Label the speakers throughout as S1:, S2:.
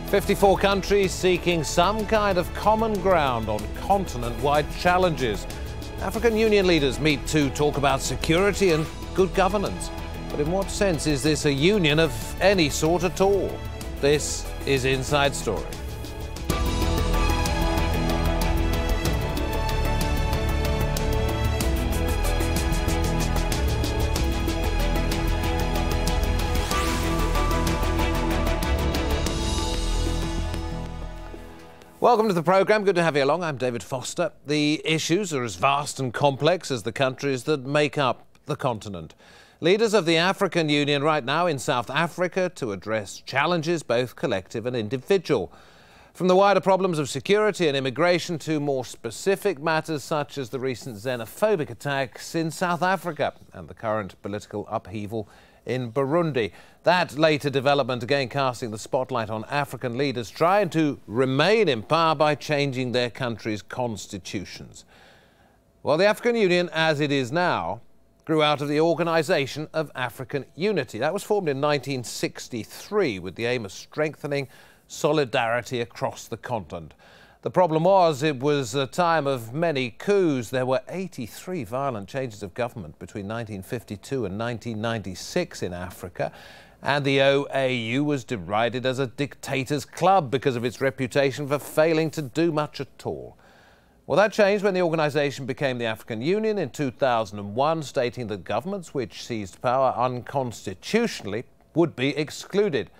S1: 54 countries seeking some kind of common ground on continent-wide challenges. African Union leaders meet to talk about security and good governance. But in what sense is this a union of any sort at all? This is Inside Story. Welcome to the programme. Good to have you along. I'm David Foster. The issues are as vast and complex as the countries that make up the continent. Leaders of the African Union right now in South Africa to address challenges, both collective and individual. From the wider problems of security and immigration to more specific matters such as the recent xenophobic attacks in South Africa and the current political upheaval in Burundi. That later development again casting the spotlight on African leaders trying to remain in power by changing their country's constitutions. Well, the African Union, as it is now, grew out of the Organisation of African Unity. That was formed in 1963 with the aim of strengthening solidarity across the continent. The problem was it was a time of many coups. There were 83 violent changes of government between 1952 and 1996 in Africa. And the OAU was derided as a dictator's club because of its reputation for failing to do much at all. Well, that changed when the organisation became the African Union in 2001, stating that governments which seized power unconstitutionally would be excluded.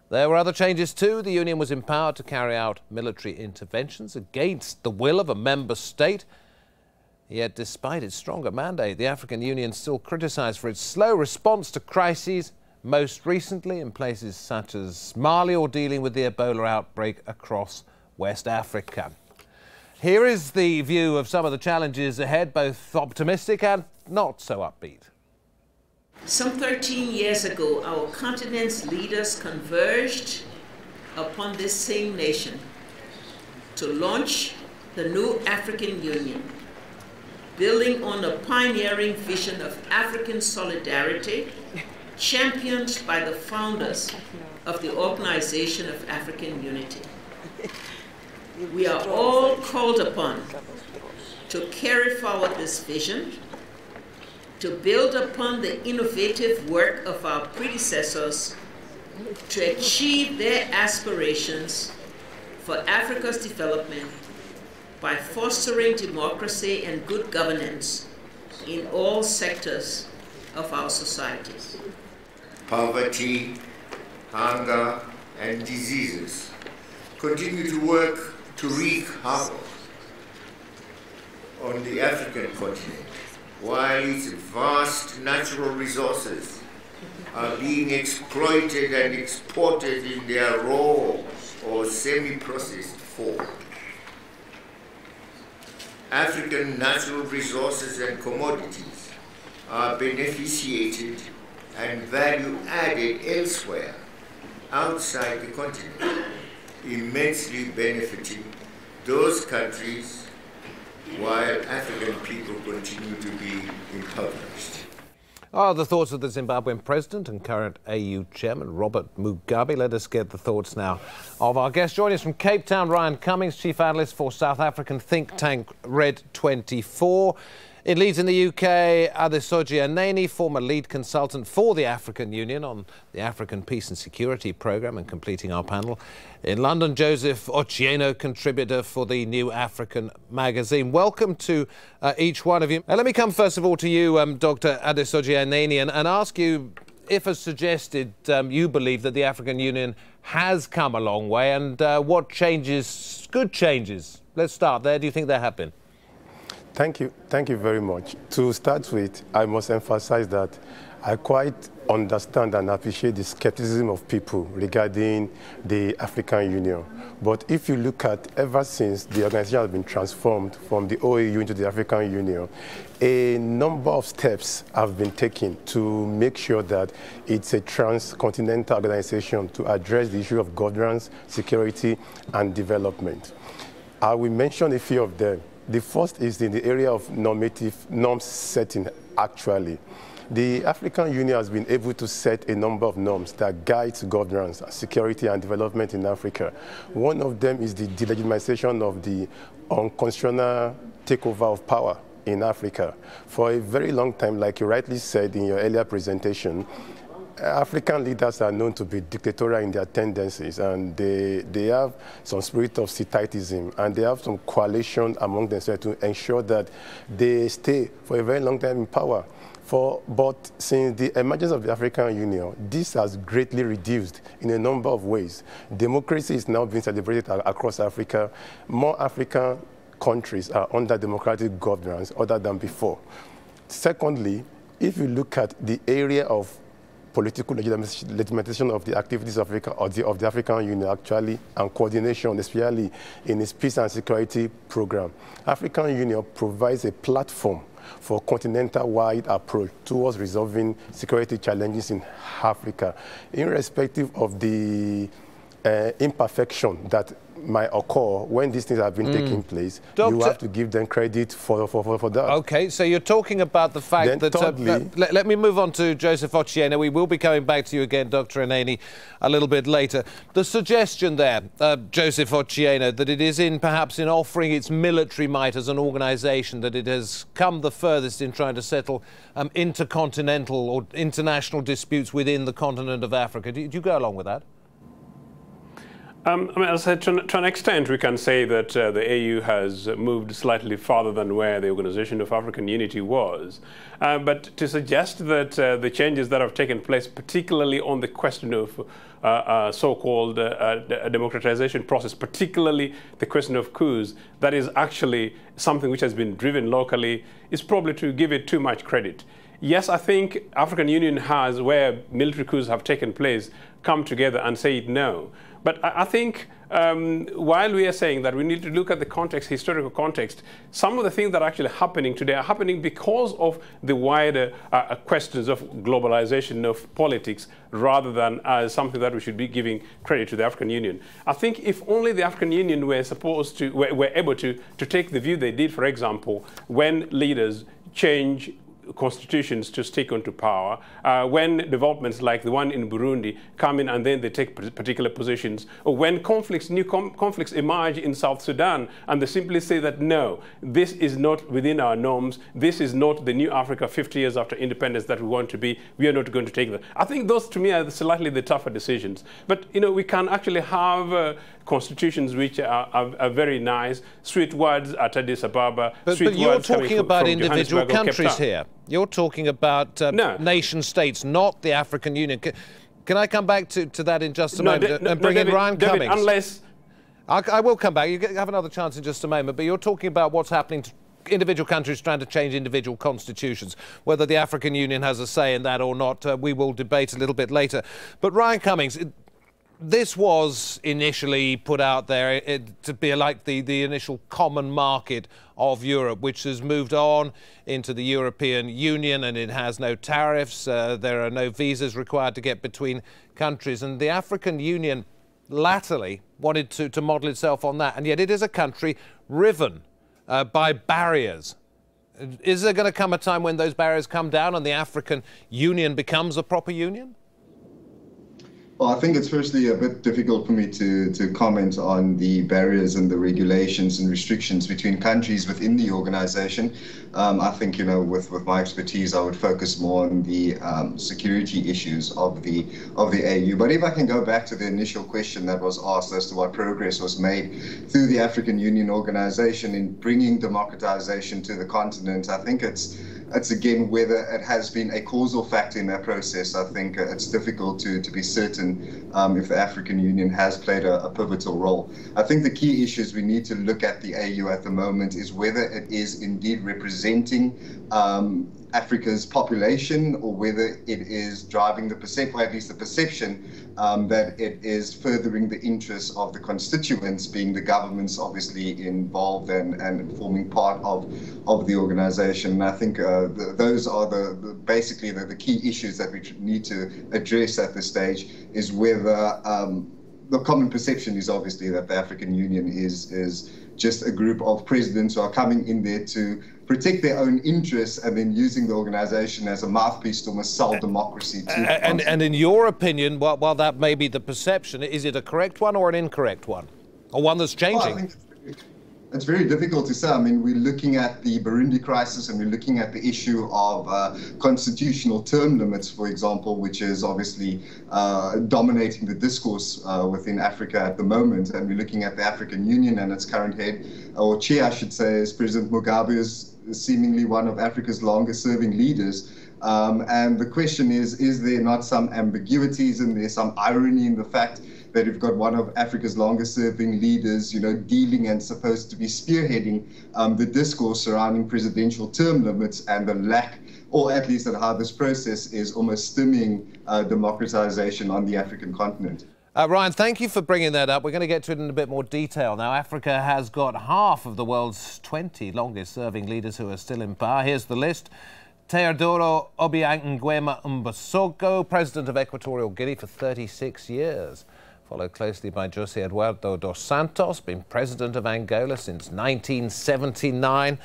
S1: There were other changes too. The Union was empowered to carry out military interventions against the will of a member state. Yet, despite its stronger mandate, the African Union still criticised for its slow response to crises, most recently in places such as Mali or dealing with the Ebola outbreak across West Africa. Here is the view of some of the challenges ahead, both optimistic and not so upbeat.
S2: Some 13 years ago, our continent's leaders converged upon this same nation to launch the new African Union, building on a pioneering vision of African solidarity championed by the founders of the Organization of African Unity. We are all called upon to carry forward this vision, to build upon the innovative work of our predecessors to achieve their aspirations for Africa's development by fostering democracy and good governance in all sectors of our societies.
S3: Poverty, hunger, and diseases continue to work to wreak havoc on the African continent, while its vast natural resources are being exploited and exported in their raw or semi-processed form. African natural resources and commodities are beneficiated and value added elsewhere outside the continent, immensely benefiting those countries while African people continue to be impoverished.
S1: The thoughts of the Zimbabwean president and current AU chairman, Robert Mugabe. Let us get the thoughts now of our guest. Joining us from Cape Town, Ryan Cummings, chief analyst for South African think tank Red 24. In Leeds in the UK, Adesoji Aneni, former lead consultant for the African Union on the African Peace and Security Programme, and completing our panel. In London, Joseph Ochieno, contributor for the New African magazine. Welcome to each one of you. Let me come first of all to you, Dr. Adesoji Aneni, and ask you if, as suggested, you believe that the African Union has come a long way, and what changes, good changes, let's start there, do you think there have been?
S4: Thank you very much. To start with, I must emphasize that I quite understand and appreciate the skepticism of people regarding the African Union. But if you look at ever since the organization has been transformed from the OAU into the African Union, a number of steps have been taken to make sure that it's a transcontinental organization to address the issue of governance, security, and development. I will mention a few of them. The first is in the area of norm setting, actually. The African Union has been able to set a number of norms that guide governance, security, and development in Africa. One of them is the delegitimization of the unconstitutional takeover of power in Africa. For a very long time, like you rightly said in your earlier presentation, African leaders are known to be dictatorial in their tendencies, and they have some spirit of Sithitism, and they have some coalition among themselves to ensure that they stay for a very long time in power. But since the emergence of the African Union, this has greatly reduced in a number of ways. Democracy is now being celebrated across Africa. More African countries are under democratic governance other than before. Secondly, if you look at the area of political legitimization of the activities of Africa, or of the African Union actually, and coordination, especially in its peace and security program, African Union provides a platform for continental-wide approach towards resolving security challenges in Africa, irrespective of the imperfection that might occur when these things have been taking place. You have to give them credit for that.
S1: Okay, so you're talking about the fact
S4: then
S1: that...
S4: thirdly,
S1: let me move on to Joseph Ochiena. We will be coming back to you again, Dr. Anani, a little bit later. The suggestion there, Joseph Ochiena, that it is perhaps in offering its military might as an organisation that it has come the furthest in trying to settle intercontinental or international disputes within the continent of Africa. Do you go along with that?
S5: I mean, as I said, to an extent, we can say that the AU has moved slightly farther than where the Organization of African Unity was. But to suggest that the changes that have taken place, particularly on the question of so-called democratization process, particularly the question of coups, that is actually something which has been driven locally, is probably to give it too much credit. Yes, I think African Union has, where military coups have taken place, come together and say no. But I think while we are saying that we need to look at the context, historical context, some of the things that are actually happening today are happening because of the wider questions of globalization of politics, rather than as something that we should be giving credit to the African Union. I think if only the African Union were able to take the view they did, for example, when leaders change constitutions to stick onto power, when developments like the one in Burundi come in and then they take particular positions, or when new conflicts emerge in South Sudan and they simply say that no, this is not within our norms, this is not the new Africa 50 years after independence that we want to be, we are not going to take that. I think those to me are slightly the tougher decisions. But you know, we can actually have constitutions which are very nice, sweet words at Addis Ababa,
S1: but you're talking about individual countries here. You're talking about nation states, not the African Union. Can I come back to that in just a moment and bring in Ryan Cummings?
S5: Unless
S1: I will come back. You have another chance in just a moment. But you're talking about what's happening to individual countries trying to change individual constitutions. Whether the African Union has a say in that or not, we will debate a little bit later. But Ryan Cummings, this was initially put out there to be like the initial common market of Europe, which has moved on into the European Union, and it has no tariffs. There are no visas required to get between countries. And the African Union latterly wanted to model itself on that. And yet it is a country riven by barriers. Is there going to come a time when those barriers come down and the African Union becomes a proper union?
S6: Well, I think it's firstly a bit difficult for me to comment on the barriers and the regulations and restrictions between countries within the organization. I think, you know, with my expertise, I would focus more on the security issues of the AU. But if I can go back to the initial question that was asked as to what progress was made through the African Union organization in bringing democratization to the continent, I think it's again whether it has been a causal factor in that process. I think it's difficult to be certain if the African Union has played a pivotal role. I think the key issues we need to look at the AU at the moment is whether it is indeed representing Africa's population, or whether it is driving the perception, or at least the perception, that it is furthering the interests of the constituents, being the governments obviously involved and forming part of the organization. And I think those are basically the key issues that we need to address at this stage, is whether the common perception is obviously that the African Union is just a group of presidents who are coming in there to protect their own interests and then using the organization as a mouthpiece to almost sell democracy to
S1: and in your opinion, while that may be the perception, is it a correct one or an incorrect one? Or one that's changing?
S6: Well, I think it's very difficult to say. I mean, we're looking at the Burundi crisis and we're looking at the issue of constitutional term limits, for example, which is obviously dominating the discourse within Africa at the moment. And we're looking at the African Union and its current head, or chair, I should say, is President Mugabe, is seemingly one of Africa's longest serving leaders. And the question is there not some ambiguities and there's some irony in the fact that we've got one of Africa's longest serving leaders, dealing and supposed to be spearheading the discourse surrounding presidential term limits and the lack, or at least how this process is almost stemming democratization on the African continent.
S1: Ryan, thank you for bringing that up. We're going to get to it in a bit more detail now. Africa has got half of the world's 20 longest serving leaders who are still in power. Here's the list. Teodoro Obiang Nguema Mbasogo, president of Equatorial Guinea for 36 years. Followed closely by José Eduardo dos Santos, been president of Angola since 1979.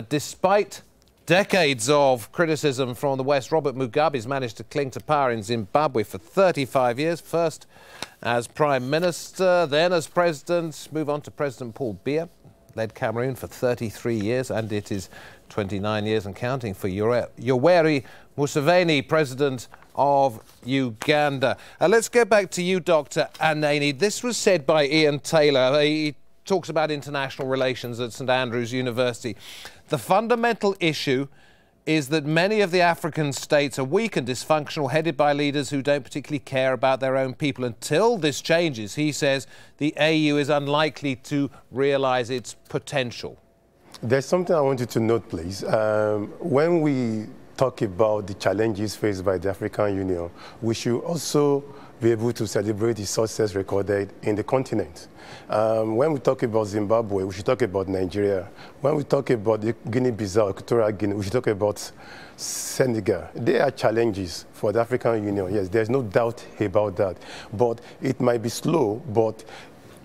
S1: Despite decades of criticism from the West, Robert Mugabe's managed to cling to power in Zimbabwe for 35 years, first as Prime Minister, then as President, move on to President Paul Biya, led Cameroon for 33 years, and it is 29 years and counting for Yoweri Museveni, President of Uganda. Let's go back to you, Dr. Aneni. This was said by Ian Taylor. He talks about international relations at St Andrews University. The fundamental issue is that many of the African states are weak and dysfunctional, headed by leaders who don't particularly care about their own people. Until this changes, he says, the AU is unlikely to realise its potential.
S4: There's something I want you to note, please. When we talk about the challenges faced by the African Union, we should also be able to celebrate the success recorded in the continent. When we talk about Zimbabwe, we should talk about Nigeria. When we talk about the Guinea-Bissau, Equatorial Guinea, we should talk about Senegal. There are challenges for the African Union. Yes, there's no doubt about that. But it might be slow, but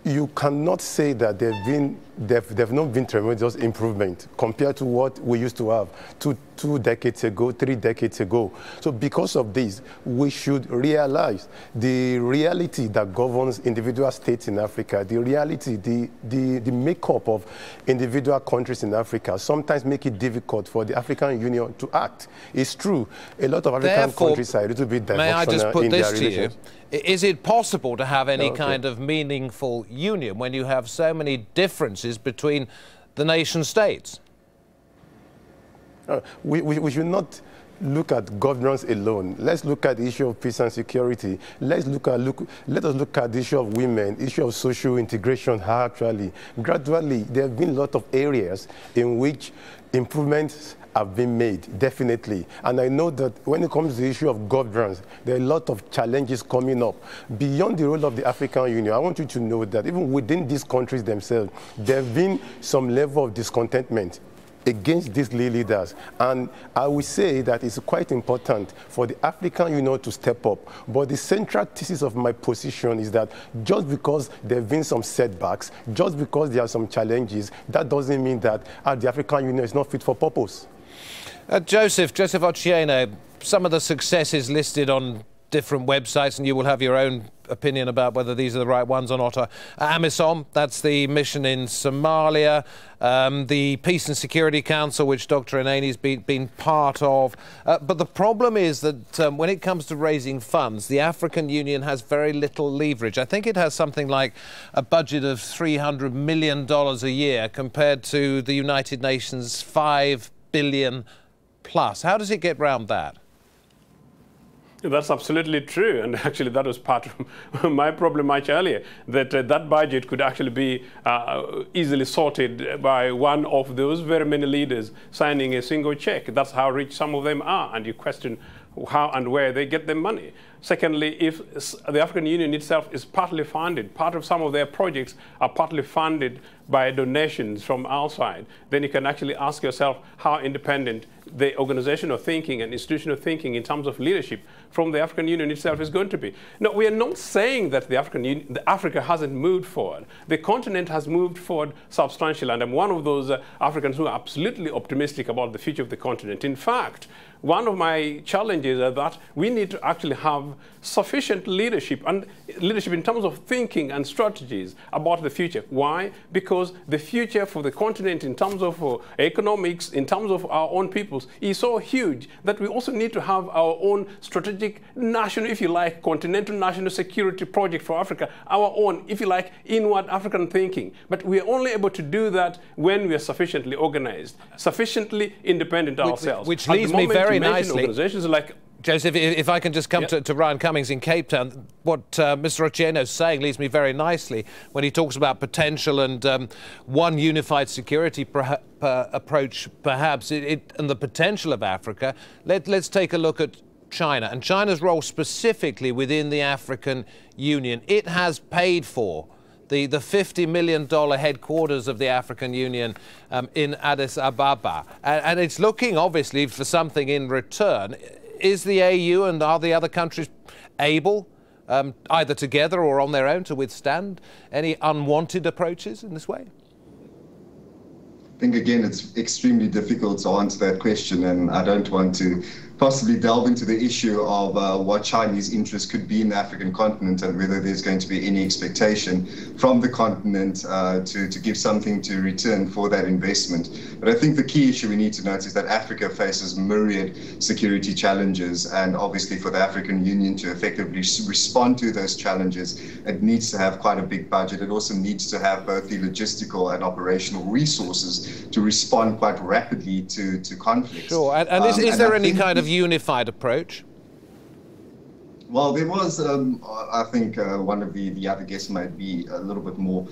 S4: you cannot say that there've not been tremendous improvement compared to what we used to have two decades ago, 3 decades ago. So because of this, we should realize the reality that governs individual states in Africa, the reality, the makeup of individual countries in Africa sometimes make it difficult for the African Union to act. It's true, a lot of African countries are a little bit dysfunctional in their relations.
S1: Is it possible to have any kind of meaningful union when you have so many differences between the nation states?
S4: We should not look at governance alone. Let's look at the issue of peace and security. Let us look at the issue of women, issue of social integration. Actually, gradually, there have been a lot of areas in which improvements have been made, definitely. And I know that when it comes to the issue of governance, there are a lot of challenges coming up. Beyond the role of the African Union, I want you to know that even within these countries themselves, there have been some level of discontentment against these leaders. And I will say that it's quite important for the African Union to step up. But the central thesis of my position is that just because there have been some setbacks, just because there are some challenges, that doesn't mean that the African Union is not fit for purpose.
S1: Joseph Ochiene, some of the successes listed on different websites, and you will have your own opinion about whether these are the right ones or not. AMISOM, that's the mission in Somalia, the Peace and Security Council, which Dr. Aneni's been part of. But the problem is that when it comes to raising funds, the African Union has very little leverage. I think it has something like a budget of $300 million a year compared to the United Nations' $5 billion plus. How does it get round that?
S5: That's absolutely true, and actually that was part of my problem much earlier, that that budget could actually be easily sorted by one of those very many leaders signing a single check. That's how rich some of them are, and you question how and where they get their money. Secondly, if the African Union itself is partly funded, part of some of their projects are partly funded by donations from outside, then you can actually ask yourself how independent the organizational thinking and institutional thinking in terms of leadership from the African Union itself is going to be. No, we are not saying that Africa hasn't moved forward. The continent has moved forward substantially, and I'm one of those Africans who are absolutely optimistic about the future of the continent. In fact, one of my challenges is that we need to actually have sufficient leadership, and leadership in terms of thinking and strategies about the future. Why? Because the future for the continent in terms of economics, in terms of our own peoples, is so huge that we also need to have our own strategic national, if you like, continental national security project for Africa, our own, if you like, inward African thinking. But we are only able to do that when we are sufficiently organized, sufficiently independent ourselves.
S1: Which leads me very nicely,
S5: organizations like
S1: Joseph, if I can just come to Ryan Cummings in Cape Town, what Mr. Ochieno is saying leads me very nicely when he talks about potential and one unified security approach, perhaps, and the potential of Africa. Let's take a look at China and China's role specifically within the African Union. It has paid for the $50 million headquarters of the African Union in Addis Ababa. And it's looking, obviously, for something in return. Is the AU and are the other countries able, either together or on their own, to withstand any unwanted approaches in this way?
S6: I think, again, it's extremely difficult to answer that question, and I don't want to possibly delve into the issue of what Chinese interest could be in the African continent and whether there's going to be any expectation from the continent to give something to return for that investment. But I think the key issue we need to note is that Africa faces myriad security challenges, and obviously for the African Union to effectively respond to those challenges, it needs to have quite a big budget. It also needs to have both the logistical and operational resources to respond quite rapidly to conflicts.
S1: Sure, and is there any kind of unified approach?
S6: Well, there was, I think one of the other guests might be a little bit more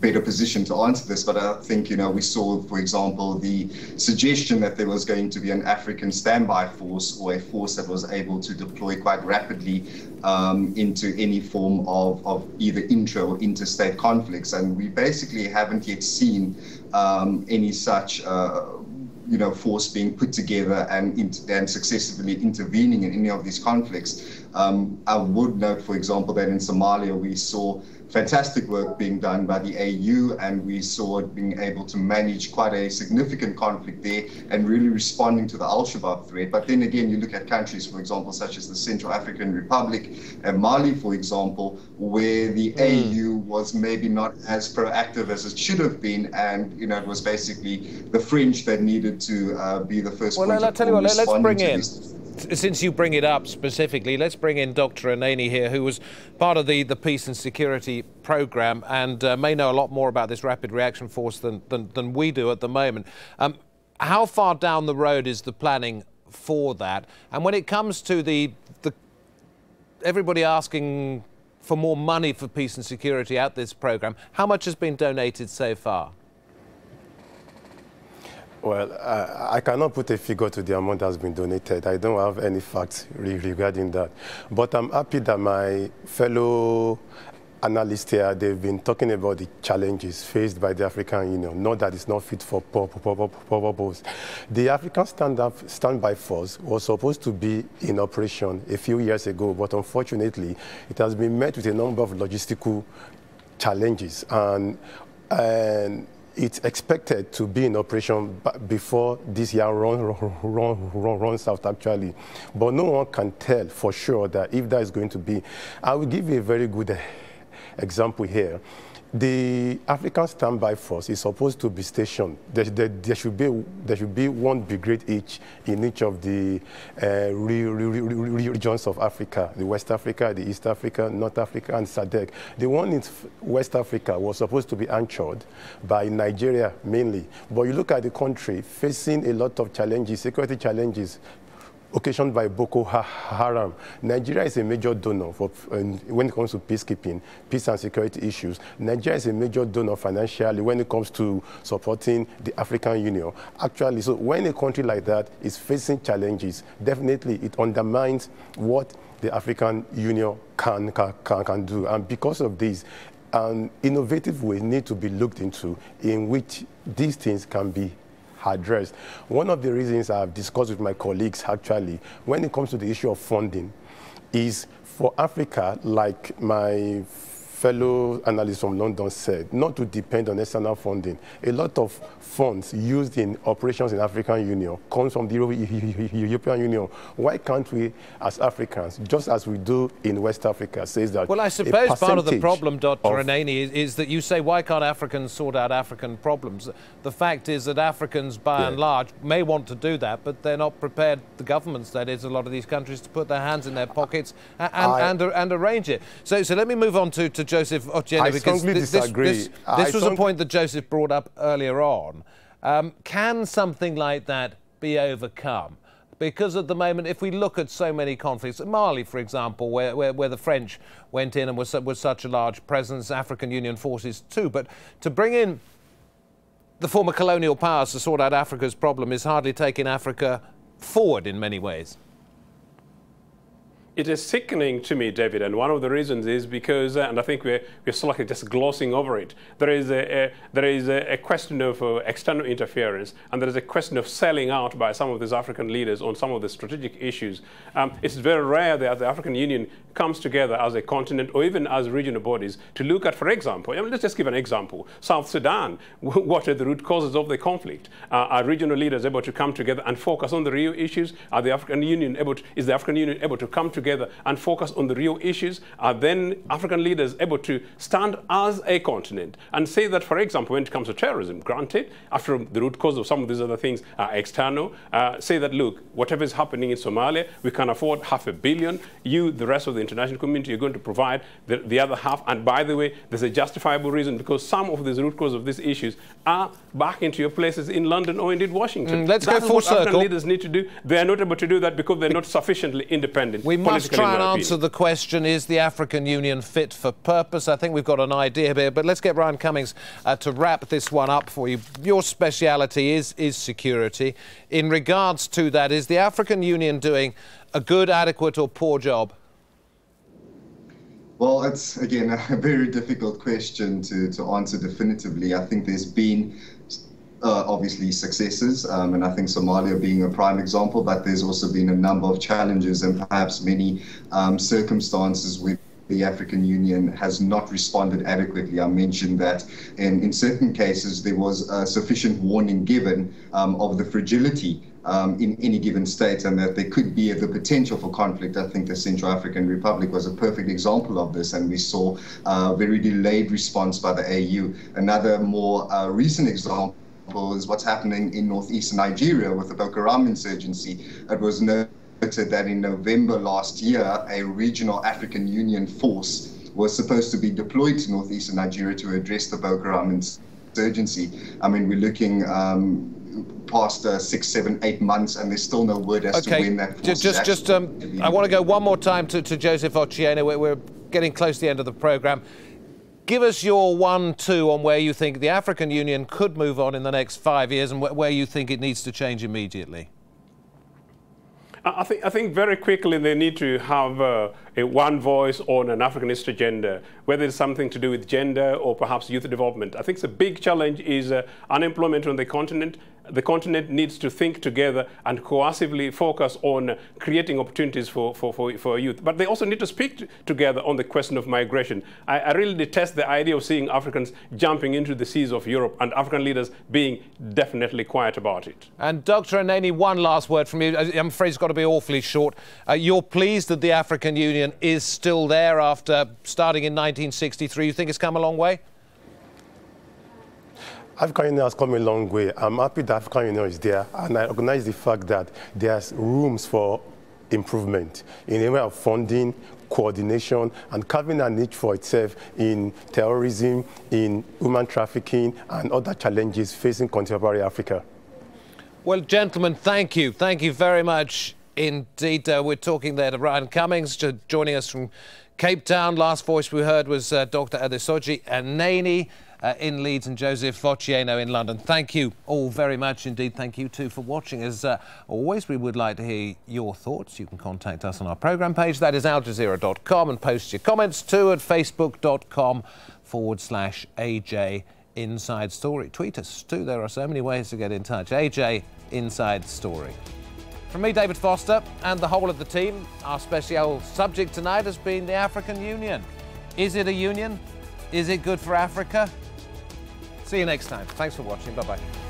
S6: better positioned to answer this, but I think, we saw, for example, the suggestion that there was going to be an African standby force, or a force that was able to deploy quite rapidly into any form of either intra or interstate conflicts. And we basically haven't yet seen any such force being put together and successfully intervening in any of these conflicts. I would note, for example, that in Somalia we saw fantastic work being done by the AU, and we saw it being able to manage quite a significant conflict there and really responding to the Al-Shabaab threat. But then again, you look at countries, for example, such as the Central African Republic and Mali, for example, where the AU was maybe not as proactive as it should have been, and it was basically the French that needed to be the first point of call. Well, I'll tell you what, let's bring in.
S1: Since you bring it up specifically, let's bring in Dr. Anani here, who was part of the Peace and Security Programme and may know a lot more about this Rapid Reaction Force than we do at the moment. How far down the road is the planning for that? And when it comes to the everybody asking for more money for peace and security at this programme, how much has been donated so far?
S4: Well, I cannot put a figure to the amount that has been donated. I don't have any facts regarding that. But I'm happy that my fellow analysts here, they've been talking about the challenges faced by the African Union, not that it's not fit for purpose. The African Standby Force was supposed to be in operation a few years ago, but unfortunately, it has been met with a number of logistical challenges. And it's expected to be in operation before this year runs out, actually. But no one can tell for sure that if that is going to be. I will give you a very good example here. The African Standby Force is supposed to be stationed. There should be one brigade each in each of the regions of Africa: the West Africa, the East Africa, North Africa, and SADC. The one in West Africa was supposed to be anchored by Nigeria mainly. But you look at the country facing a lot of challenges, security challenges, occasioned by Boko Haram. Nigeria is a major donor for, when it comes to peacekeeping, peace and security issues. Nigeria is a major donor financially when it comes to supporting the African Union. Actually, so when a country like that is facing challenges, definitely it undermines what the African Union can do. And because of this, innovative ways need to be looked into in which these things can be addressed. One of the reasons I've discussed with my colleagues, actually, when it comes to the issue of funding, is for Africa, like my fellow analyst from London said, not to depend on external funding. A lot of funds used in operations in African Union comes from the European Union. Why can't we, as Africans, just as we do in West Africa, says that?
S1: Well, I suppose part of the problem, Dr. Anani, is that you say, why can't Africans sort out African problems? The fact is that Africans, by and large, may want to do that, but they're not prepared, the governments, that is, a lot of these countries, to put their hands in their pockets and arrange it. So let me move on to Joseph Ochiene, because this was a point that Joseph brought up earlier on. Can something like that be overcome? Because at the moment, if we look at so many conflicts, Mali, for example, where the French went in and was such a large presence, African Union forces too, but to bring in the former colonial powers to sort out Africa's problem is hardly taking Africa forward in many ways.
S5: It is sickening to me, David, and one of the reasons is because, and I think we're slightly just glossing over it, there is a question of external interference, and there is a question of selling out by some of these African leaders on some of the strategic issues. It's very rare that the African Union comes together as a continent or even as regional bodies to look at, for example, let's just give an example, South Sudan. What are the root causes of the conflict? Are regional leaders able to come together and focus on the real issues? Is the African Union able to come together and focus on the real issues? Are then African leaders able to stand as a continent and say that, for example, when it comes to terrorism, granted, after the root cause of some of these other things are external, say that, look, whatever is happening in Somalia, we can afford $500 million. You, the rest of the international community, you're going to provide the other half. And by the way, there's a justifiable reason, because some of these root causes of these issues are back into your places in London or indeed Washington.
S1: Let's go full circle.
S5: African leaders need to do. They are not able to do that because they're not sufficiently independent.
S1: We must try and answer the question, is the African Union fit for purpose? I think we've got an idea here, but let's get Ryan Cummings to wrap this one up for you. Your speciality is security. In regards to that, is the African Union doing a good, adequate or poor job?
S6: Well, it's, again, a very difficult question to answer definitively. I think there's been obviously successes, and I think Somalia being a prime example, but there's also been a number of challenges and perhaps many circumstances where the African Union has not responded adequately. I mentioned that in certain cases there was sufficient warning given of the fragility in any given state, and that there could be the potential for conflict. I think the Central African Republic was a perfect example of this, and we saw a very delayed response by the AU. Another more recent example is what's happening in northeastern Nigeria with the Boko Haram insurgency. It was noted that in November last year, a regional African Union force was supposed to be deployed to northeastern Nigeria to address the Boko Haram insurgency. I mean, we're looking past 6, 7, 8 months, and there's still no word as to when that force is
S1: I want to go one more time to Joseph Ochiene. We're getting close to the end of the programme. Give us your 1-2 on where you think the African Union could move on in the next 5 years and where you think it needs to change immediately.
S5: I think very quickly they need to have a one voice on an Africanist agenda, whether it's something to do with gender or perhaps youth development. I think the big challenge is unemployment on the continent. The continent needs to think together and coercively focus on creating opportunities for youth. But they also need to speak together on the question of migration. I really detest the idea of seeing Africans jumping into the seas of Europe and African leaders being definitely quiet about it.
S1: And Dr. Anani, one last word from you. I'm afraid it's got to be awfully short. You're pleased that the African Union is still there after starting in 1963. You think it's come a long way?
S4: African Union has come a long way. I'm happy that African Union is there, and I recognize the fact that there's rooms for improvement in the area of funding, coordination, and carving a niche for itself in terrorism, in human trafficking, and other challenges facing contemporary Africa.
S1: Well, gentlemen, thank you. Thank you very much indeed. We're talking there to Ryan Cummings, joining us from Cape Town. Last voice we heard was Dr. Adesoji Aneni in Leeds and Joseph Focieno in London. Thank you all very much indeed. Thank you too for watching. As always, we would like to hear your thoughts. You can contact us on our programme page. That is aljazeera.com, and post your comments too at facebook.com/AJ Inside Story. Tweet us too. There are so many ways to get in touch. AJ Inside Story. From me, David Foster, and the whole of the team, our special subject tonight has been the African Union. Is it a union? Is it good for Africa? See you next time. Thanks for watching. Bye-bye.